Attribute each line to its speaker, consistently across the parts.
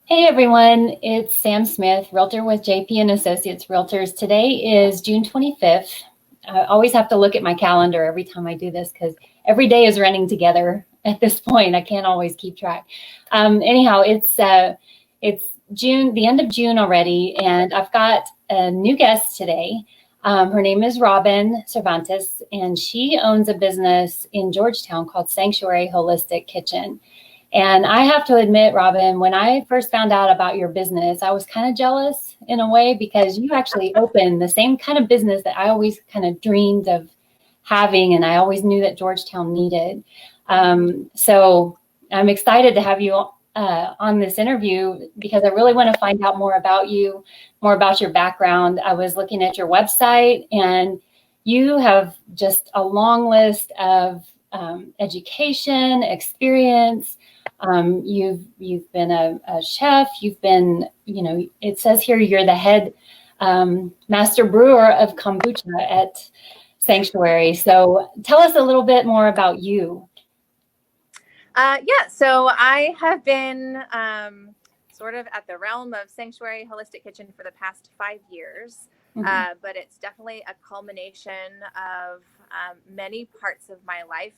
Speaker 1: Hey everyone, it's Sam Smith, Realtor with JP and Associates Realtors. Today is June 25th. I always have to look at my calendar every time I do this because every day is running together at this point. I can't always keep track. Anyhow, it's June, the end of June already, and I've got a new guest today. Her name is Robin Cervantes, and she owns a business in Georgetown called Sanctuary Holistic Kitchen. And I have to admit, Robin, when I first found out about your business, I was kind of jealous in a way because you actually opened the same kind of business that I always kind of dreamed of having, and I always knew that Georgetown needed. So I'm excited to have you on this interview because I really want to find out more about you, more about your background. I was looking at your website, and you have just a long list of education, experience. You've been a chef. You've been, it says here you're the head master brewer of Kombucha at Sanctuary. So tell us a little bit more about you.
Speaker 2: So I have been sort of at the realm of Sanctuary Holistic Kitchen for the past 5 years, but it's definitely a culmination of many parts of my life.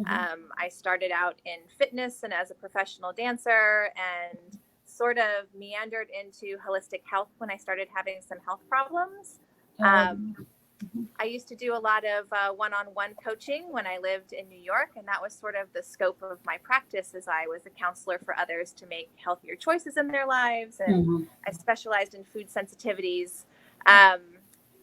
Speaker 2: I started out in fitness and as a professional dancer and sort of meandered into holistic health when I started having some health problems. I used to do a lot of one-on-one coaching when I lived in New York, and that was sort of the scope of my practice as I was a counselor for others to make healthier choices in their lives, and I specialized in food sensitivities.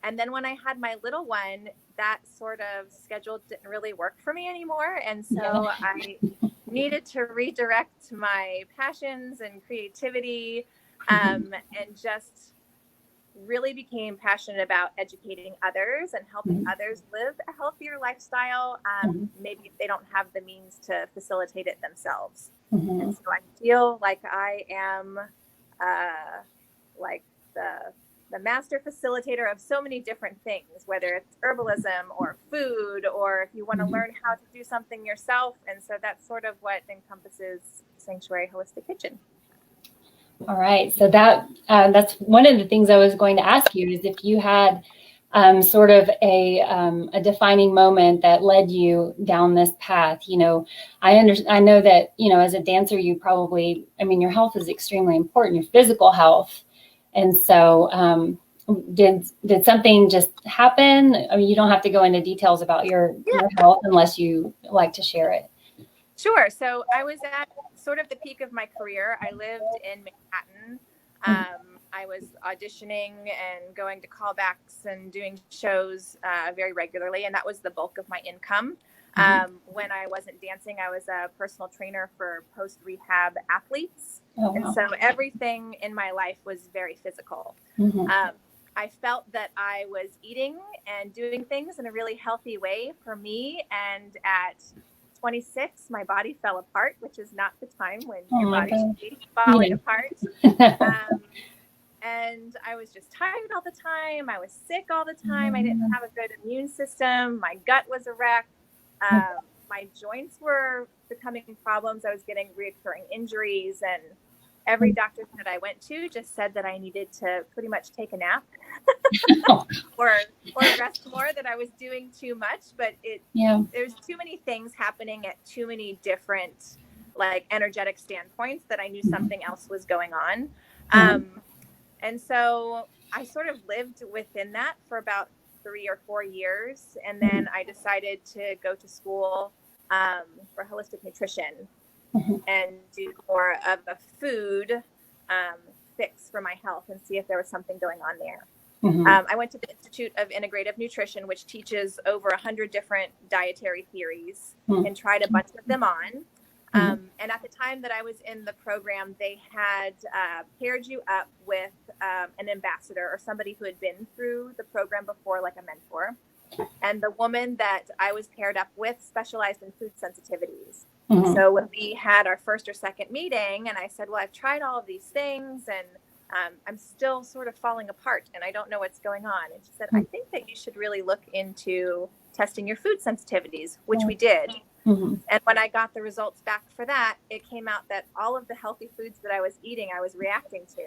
Speaker 2: And then when I had my little one, that sort of schedule didn't really work for me anymore, and so I needed to redirect my passions and creativity, and just really became passionate about educating others and helping others live a healthier lifestyle, maybe if they don't have the means to facilitate it themselves. And so I feel like I am like the master facilitator of so many different things, whether it's herbalism or food, or if you want to learn how to do something yourself. And so that's sort of what encompasses Sanctuary Holistic Kitchen.
Speaker 1: All right. So that's one of the things I was going to ask you is if you had sort of a defining moment that led you down this path. I know that, as a dancer, you probably, your health is extremely important, your physical health. And so did something just happen? You don't have to go into details about your health unless you like to share it.
Speaker 2: Sure. So I was at sort of the peak of my career. I lived in Manhattan. I was auditioning and going to callbacks and doing shows very regularly, and that was the bulk of my income. When I wasn't dancing, I was a personal trainer for post-rehab athletes. And so everything in my life was very physical. I felt that I was eating and doing things in a really healthy way for me, and at 26, my body fell apart, which is not the time when your body should be falling apart. And I was just tired all the time. I was sick all the time. I didn't have a good immune system. My gut was a wreck. My joints were becoming problems. I was getting recurring injuries, and every doctor that I went to just said that I needed to pretty much take a nap or rest more, that I was doing too much. But there's too many things happening at too many different energetic standpoints that I knew something else was going on. And so I sort of lived within that for about 3 or 4 years. And then I decided to go to school for holistic nutrition and do more of a food fix for my health and see if there was something going on there. I went to the Institute of Integrative Nutrition, which teaches over 100 different dietary theories, and tried a bunch of them on. And at the time that I was in the program, they had paired you up with an ambassador or somebody who had been through the program before, like a mentor. And the woman that I was paired up with specialized in food sensitivities. So when we had our first or second meeting, and I said, well, I've tried all of these things, and I'm still sort of falling apart, and I don't know what's going on. And she said, I think that you should really look into testing your food sensitivities, which we did. And when I got the results back for that, it came out that all of the healthy foods that I was eating, I was reacting to.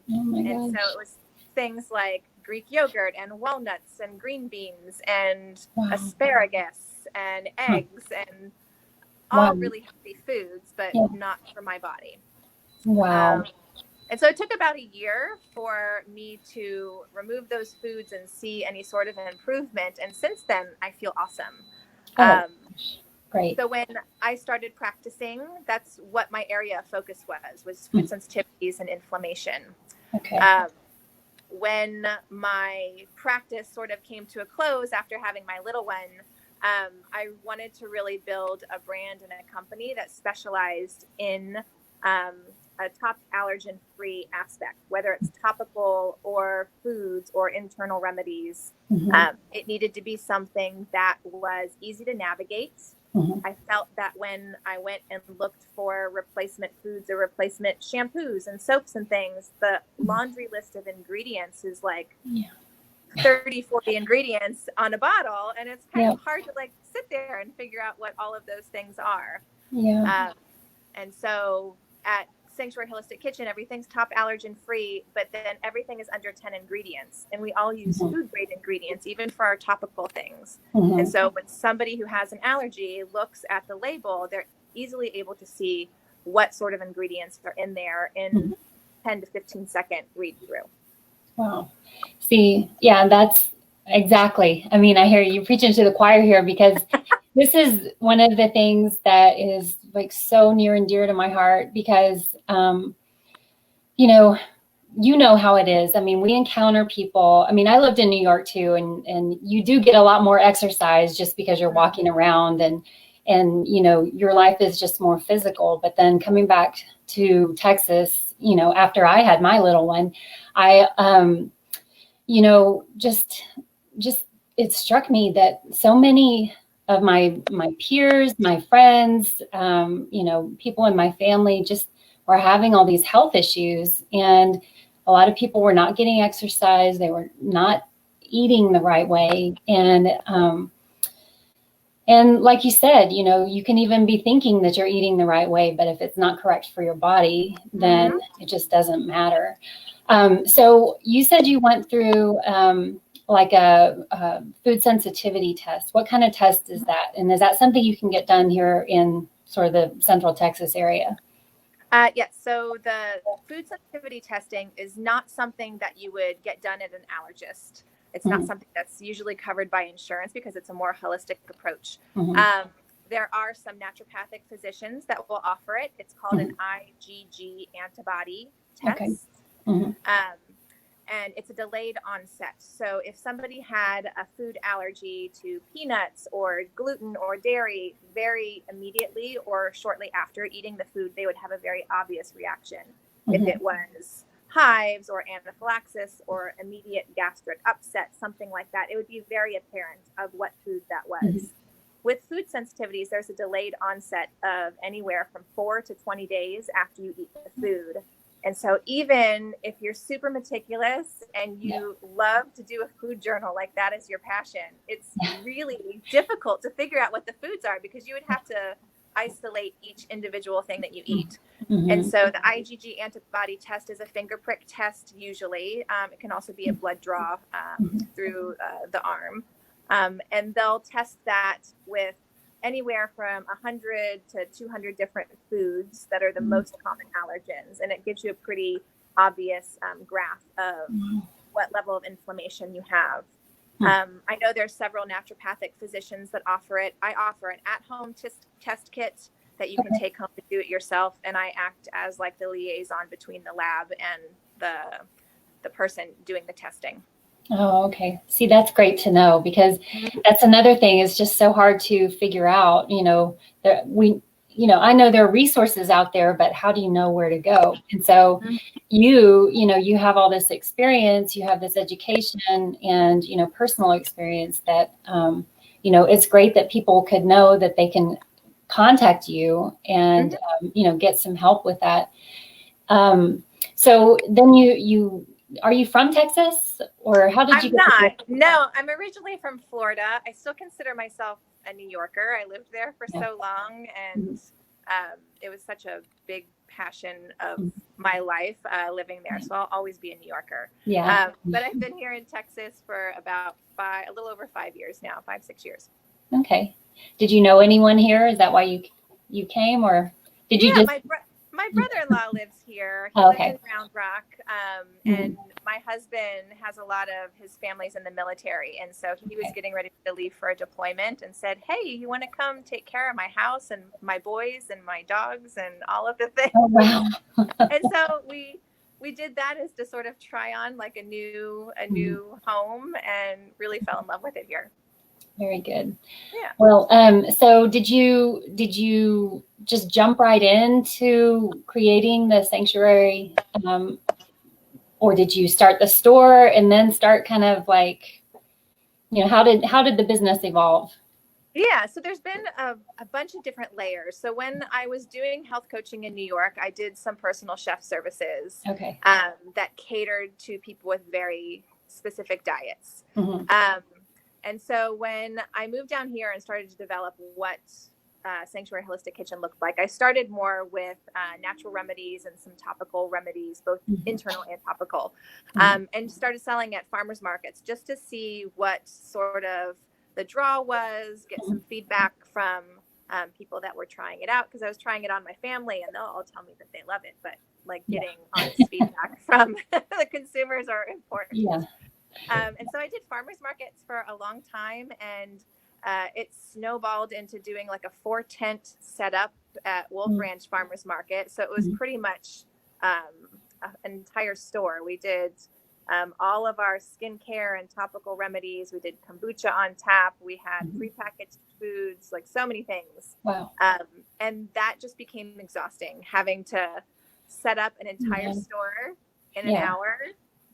Speaker 2: And so it was things like Greek yogurt and walnuts and green beans and asparagus and eggs and all really healthy foods, but not for my body. And so it took about a year for me to remove those foods and see any sort of an improvement. And since then, I feel awesome.
Speaker 1: Great.
Speaker 2: So when I started practicing, that's what my area of focus was food sensitivities and inflammation. When my practice sort of came to a close after having my little one, I wanted to really build a brand and a company that specialized in a top allergen-free aspect, whether it's topical or foods or internal remedies. It needed to be something that was easy to navigate. I felt that when I went and looked for replacement foods or replacement shampoos and soaps and things, the laundry list of ingredients is like 30, 40 ingredients on a bottle. And it's kind of hard to like sit there and figure out what all of those things are. And so at Sanctuary Holistic Kitchen, everything's top allergen free, but then everything is under 10 ingredients. And we all use food grade ingredients, even for our topical things. And so when somebody who has an allergy looks at the label, they're easily able to see what sort of ingredients are in there in 10 to 15 second read through.
Speaker 1: Wow. See, that's exactly. I mean, I hear you preaching to the choir here, because this is one of the things that is like so near and dear to my heart, because, you know how it is. I mean, we encounter people. I mean, I lived in New York too, and you do get a lot more exercise just because you're walking around and your life is just more physical. But then coming back to Texas, after I had my little one, I, just it struck me that so many of my peers, my friends, people in my family just were having all these health issues, and a lot of people were not getting exercise. They were not eating the right way. And like you said, you can even be thinking that you're eating the right way, but if it's not correct for your body, then it just doesn't matter. So you said you went through like a food sensitivity test. What kind of test is that? And is that something you can get done here in sort of the Central Texas area?
Speaker 2: Yes. So the food sensitivity testing is not something that you would get done at an allergist. It's not something that's usually covered by insurance because it's a more holistic approach. There are some naturopathic physicians that will offer it. It's called an IgG antibody test. And it's a delayed onset. So if somebody had a food allergy to peanuts or gluten or dairy, very immediately or shortly after eating the food, they would have a very obvious reaction. If it was hives or anaphylaxis or immediate gastric upset, something like that, it would be very apparent of what food that was. With food sensitivities, there's a delayed onset of anywhere from 4 to 20 days after you eat the food. And so even if you're super meticulous and you love to do a food journal, like that is your passion, it's really difficult to figure out what the foods are, because you would have to isolate each individual thing that you eat. And so the IgG antibody test is a finger prick test usually. It can also be a blood draw through the arm. And they'll test that with anywhere from 100 to 200 different foods that are the most common allergens. And it gives you a pretty obvious graph of what level of inflammation you have. I know there's several naturopathic physicians that offer it. I offer an at-home test kit that you can take home to do it yourself. And I act as like the liaison between the lab and the person doing the testing.
Speaker 1: Oh, okay. See, that's great to know, because that's another thing. It's just so hard to figure out, I know there are resources out there, but how do you know where to go? And so you have all this experience, you have this education and, personal experience that, it's great that people could know that they can contact you and, get some help with that. So then are you from Texas, or how did you get
Speaker 2: I'm not. No, I'm originally from Florida. I still consider myself a New Yorker. I lived there for so long, and it was such a big passion of my life living there. So I'll always be a New Yorker.
Speaker 1: Yeah.
Speaker 2: But I've been here in Texas for about a little over 5 years now, 5-6 years.
Speaker 1: Okay. Did you know anyone here? Is that why you came, or did you just?
Speaker 2: My brother-in-law lives here. He lives in Round Rock, and my husband has a lot of his family's in the military, and so he was getting ready to leave for a deployment and said, "Hey, you want to come take care of my house and my boys and my dogs and all of the things?"
Speaker 1: Oh, wow.
Speaker 2: And so we did that as to sort of try on like a new home, and really fell in love with it here.
Speaker 1: Very good.
Speaker 2: Yeah.
Speaker 1: Well, so did you just jump right into creating the sanctuary, or did you start the store and then start kind of like, how did the business evolve?
Speaker 2: Yeah, so there's been a bunch of different layers. So when I was doing health coaching in New York, I did some personal chef services that catered to people with very specific diets. And so when I moved down here and started to develop what Sanctuary Holistic Kitchen looked like, I started more with natural remedies and some topical remedies, both internal and topical, and started selling at farmers markets just to see what sort of the draw was, get some feedback from people that were trying it out, because I was trying it on my family and they'll all tell me that they love it, but like getting honest feedback from the consumers are important.
Speaker 1: Yeah.
Speaker 2: And so I did farmers markets for a long time, and it snowballed into doing like a 4-tent setup at Wolf Ranch Farmers Market. So it was pretty much an entire store. We did all of our skincare and topical remedies. We did kombucha on tap. We had prepackaged foods, like so many things.
Speaker 1: Wow.
Speaker 2: And that just became exhausting, having to set up an entire store in an hour,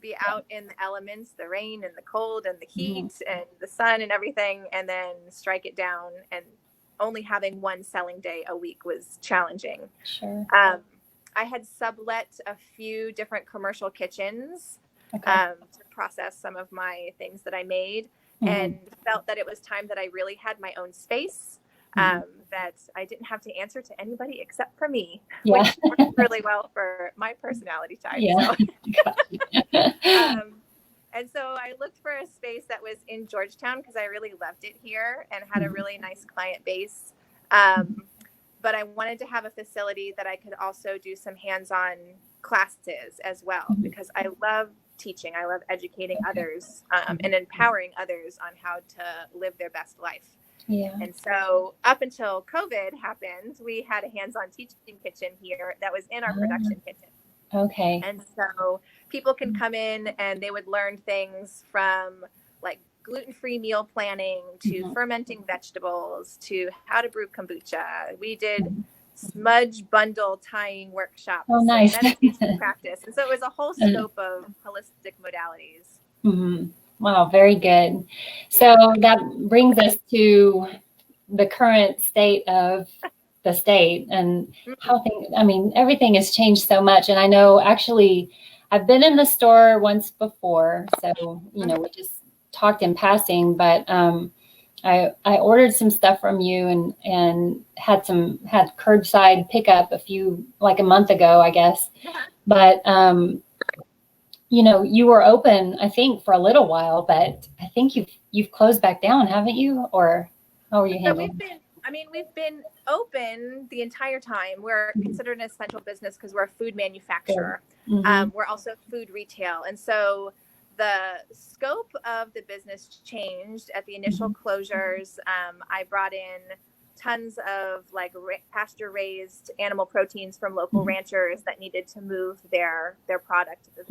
Speaker 2: be out in the elements, the rain and the cold and the heat and the sun and everything, and then strike it down. And only having one selling day a week was challenging.
Speaker 1: Sure.
Speaker 2: I had sublet a few different commercial kitchens to process some of my things that I made, and felt that it was time that I really had my own space, that I didn't have to answer to anybody except for me, which worked really well for my personality type. And so I looked for a space that was in Georgetown because I really loved it here and had a really nice client base. But I wanted to have a facility that I could also do some hands-on classes as well, because I love teaching. I love educating others and empowering others on how to live their best life. Yeah. And so up until COVID happened, we had a hands-on teaching kitchen here that was in our production kitchen.
Speaker 1: Okay.
Speaker 2: And so people can come in and they would learn things from like gluten-free meal planning to fermenting vegetables to how to brew kombucha. We did smudge bundle tying workshops,
Speaker 1: nice.
Speaker 2: and meditation practice. And so it was a whole scope of holistic modalities.
Speaker 1: Wow, very good. So that brings us to the current state of the state and how everything has changed so much. And I know actually I've been in the store once before, so, we just talked in passing, but I ordered some stuff from you and had curbside pickup a month ago, I guess. But, you were open, I think, for a little while, but I think you've closed back down, haven't you? Or how are you handling?
Speaker 2: We've been open the entire time. We're considered an essential business because we're a food manufacturer. We're also food retail. And so the scope of the business changed at the initial closures. I brought in tons of pasture raised animal proteins from local ranchers that needed to move their product to the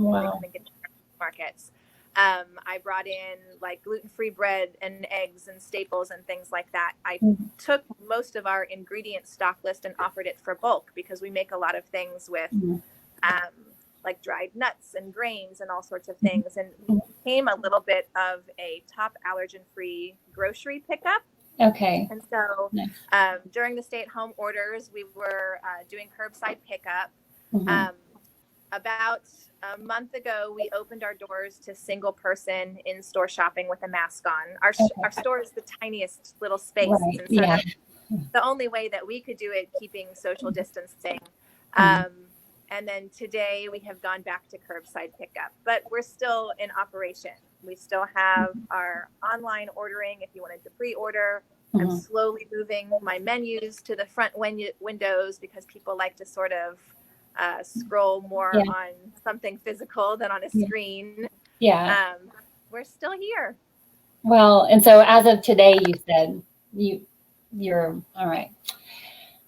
Speaker 2: markets. I brought in gluten-free bread and eggs and staples and things like that. I took most of our ingredient stock list and offered it for bulk because we make a lot of things with dried nuts and grains and all sorts of things. And we became a little bit of a top allergen-free grocery pickup.
Speaker 1: Okay.
Speaker 2: And so during the stay-at-home orders, we were doing curbside pickup. about a month ago, we opened our doors to single person in-store shopping with a mask on. Our store is the tiniest little space.
Speaker 1: Right.
Speaker 2: And so
Speaker 1: Yeah.
Speaker 2: that's the only way that we could do it, keeping social distancing. And then today we have gone back to curbside pickup, but we're still in operation. We still have our online ordering if you wanted to pre-order. I'm slowly moving my menus to the front windows because people like to sort of scroll more on something physical than on a screen.
Speaker 1: Yeah.
Speaker 2: We're still here.
Speaker 1: Well, and so as of today, you said you're all right.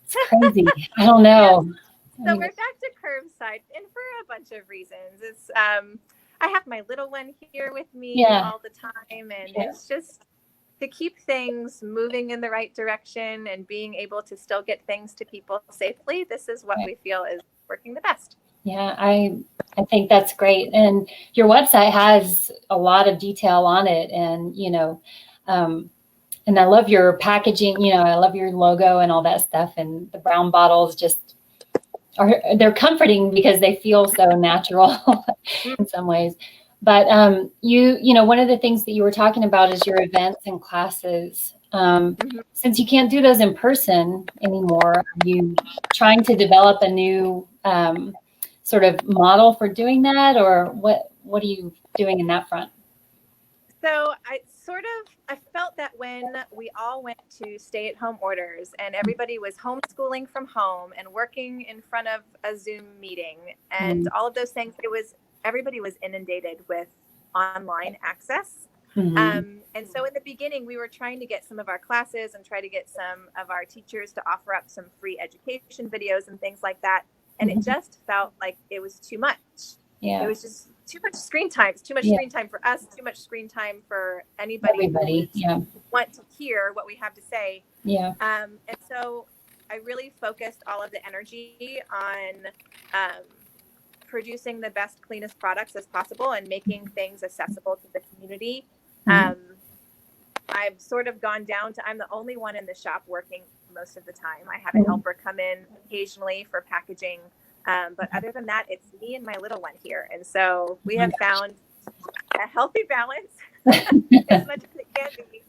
Speaker 1: It's crazy. I don't know.
Speaker 2: Yes. So we're back to curbside, and for a bunch of reasons. It's I have my little one here with me all the time, and it's just to keep things moving in the right direction and being able to still get things to people safely. This is what we feel is working the best.
Speaker 1: Yeah, I think that's great. And your website has a lot of detail on it, and and I love your packaging. I love your logo and all that stuff. And the brown bottles they're comforting because they feel so natural in some ways. But one of the things that you were talking about is your events and classes. Since you can't do those in person anymore, are you trying to develop a new sort of model for doing that, or what are you doing in that front?
Speaker 2: So I felt that when we all went to stay-at-home orders and everybody was homeschooling from home and working in front of a Zoom meeting and all of those things, everybody was inundated with online access. And so in the beginning, we were trying to get some of our classes and try to get some of our teachers to offer up some free education videos and things like that. And it just felt like it was too much.
Speaker 1: Yeah.
Speaker 2: It was just too much screen time. It's too much screen time for us, too much screen time for everybody who want to hear what we have to say.
Speaker 1: Yeah.
Speaker 2: And so I really focused all of the energy on producing the best, cleanest products as possible and making things accessible to the community. I've sort of gone down to, I'm the only one in the shop working most of the time. I have a helper come in occasionally for packaging. But other than that, it's me and my little one here. And so we have found a healthy balance as much as it can be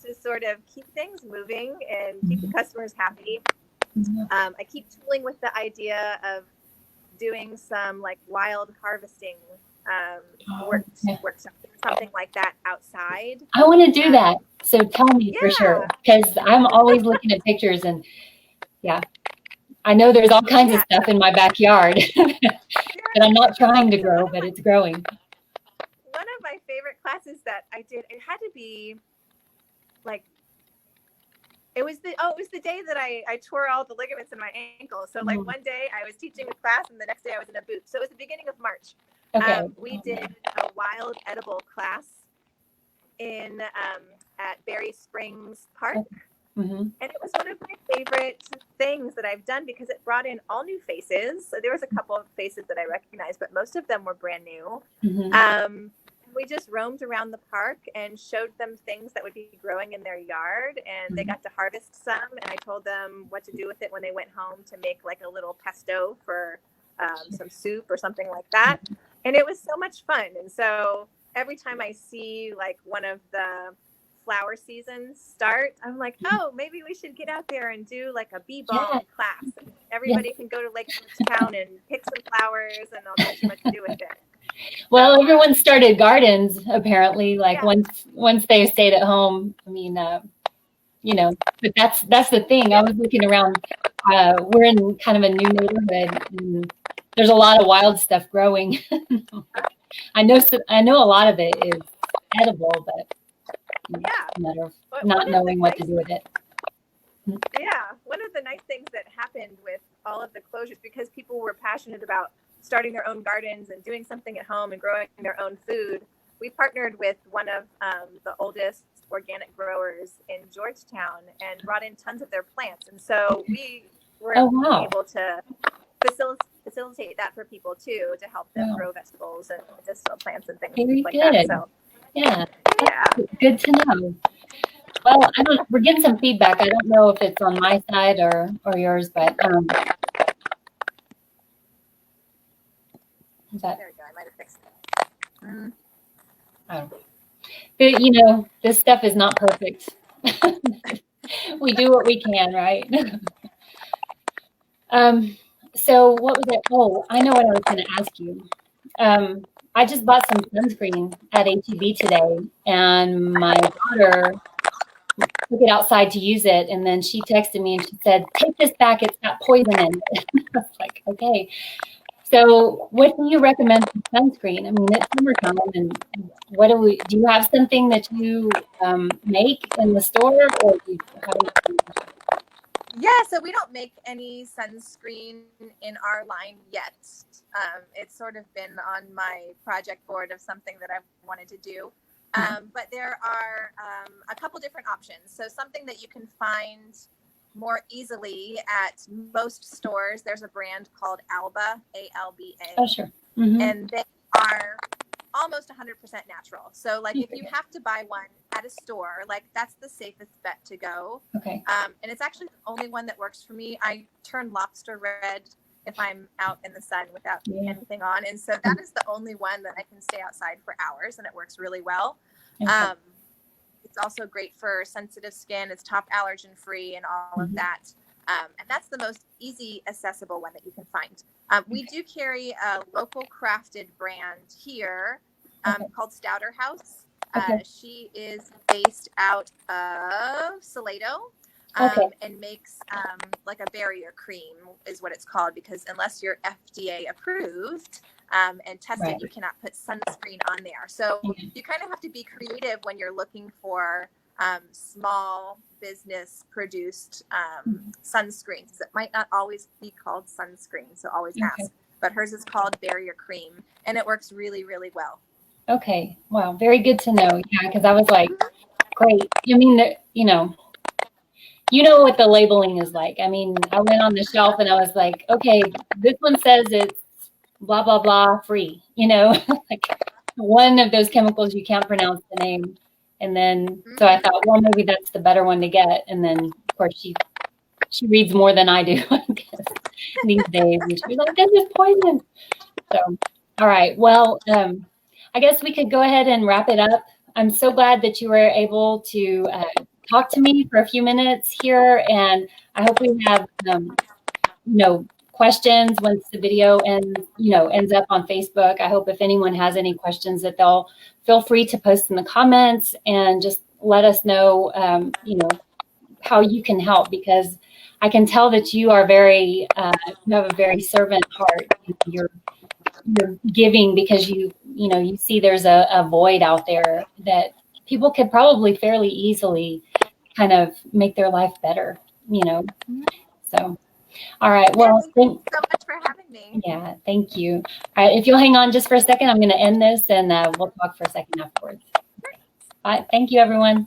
Speaker 2: to sort of keep things moving and keep the customers happy. I keep tooling with the idea of doing some like wild harvesting workshops, something like that outside.
Speaker 1: I want to do that. So tell me for sure, because I'm always looking at pictures and I know there's all kinds of stuff in my backyard that I'm not trying to grow, but it's growing.
Speaker 2: One of my favorite classes that I did, it had to be like, it was the day that I tore all the ligaments in my ankle. So like one day I was teaching a class and the next day I was in a boot. So it was the beginning of March.
Speaker 1: Okay.
Speaker 2: We did a wild edible class at Berry Springs Park. And it was one of my favorite things that I've done because it brought in all new faces. So there was a couple of faces that I recognized, but most of them were brand new. We just roamed around the park and showed them things that would be growing in their yard, and they got to harvest some, and I told them what to do with it when they went home to make like a little pesto for some soup or something like that. And it was so much fun. And so every time I see like one of the flower seasons start, I'm like, oh, maybe we should get out there and do like a bee balm class. Everybody can go to Lake Georgetown and pick some flowers, and I'll teach you what to do with it.
Speaker 1: Well, everyone started gardens apparently, like once they stayed at home. I mean, but that's the thing. I was looking around. We're in kind of a new neighborhood, and there's a lot of wild stuff growing. I know a lot of it is edible, but it's a matter of not knowing what to do with it.
Speaker 2: Yeah, one of the nice things that happened with all of the closures, because people were passionate about starting their own gardens and doing something at home and growing their own food, we partnered with one of the oldest organic growers in Georgetown and brought in tons of their plants. And so we were able to facilitate that for people too, to help them grow vegetables and medicinal plants and things like that. So
Speaker 1: yeah, good to know. Well, we're getting some feedback. I don't know if it's on my side or yours, but Is that?
Speaker 2: There we go. I might have fixed it.
Speaker 1: Oh. But, you know, this stuff is not perfect. We do what we can, right? So what was it? Oh, I know what I was going to ask you. I just bought some sunscreen at HEB today, and my daughter took it outside to use it, and then she texted me and she said, "Take this back, it's got poison in it." I was like, okay. So what do you recommend for sunscreen? I mean, it's summertime, and do you have something that you make in the store, or do you have anything?
Speaker 2: Yeah, so we don't make any sunscreen in our line yet. It's sort of been on my project board of something that I've wanted to do. But there are a couple different options. So something that you can find more easily at most stores, there's a brand called Alba, A-L-B-A.
Speaker 1: Oh, sure. Mm-hmm.
Speaker 2: And they are almost 100% natural. So like if you have to buy one at a store, like that's the safest bet to go.
Speaker 1: Okay.
Speaker 2: And it's actually the only one that works for me. I turn lobster red if I'm out in the sun without anything on. And so that is the only one that I can stay outside for hours, and it works really well. Okay. It's also great for sensitive skin. It's top allergen free and all of that. And that's the most easy, accessible one that you can find. We do carry a local crafted brand here called Stouter House. She is based out of Salado and makes like a barrier cream is what it's called, because unless you're FDA approved and tested, you cannot put sunscreen on there. So you kind of have to be creative when you're looking for small business produced sunscreens that might not always be called sunscreen. So always ask. But hers is called barrier cream, and it works really, really well.
Speaker 1: Okay. Wow. Very good to know. Yeah. Because I was like, great. I mean, you know what the labeling is like. I mean, I went on the shelf and I was like, okay, this one says it's blah, blah, blah free, like one of those chemicals you can't pronounce the name. And then, so I thought, well, maybe that's the better one to get. And then, of course, she reads more than I do, I guess, these days. And she was like, this is poison. So, all right. Well, I guess we could go ahead and wrap it up. I'm so glad that you were able to talk to me for a few minutes here. And I hope we have, questions once the video ends up on Facebook. I hope if anyone has any questions that they'll feel free to post in the comments and just let us know, how you can help, because I can tell that you are you have a very servant heart. You're giving because you see there's a void out there that people could probably fairly easily kind of make their life better, So, all right. Well,
Speaker 2: thank you so much for having me.
Speaker 1: Yeah, thank you. All right, if you'll hang on just for a second, I'm going to end this and we'll talk for a second afterwards. All right, thank you, everyone.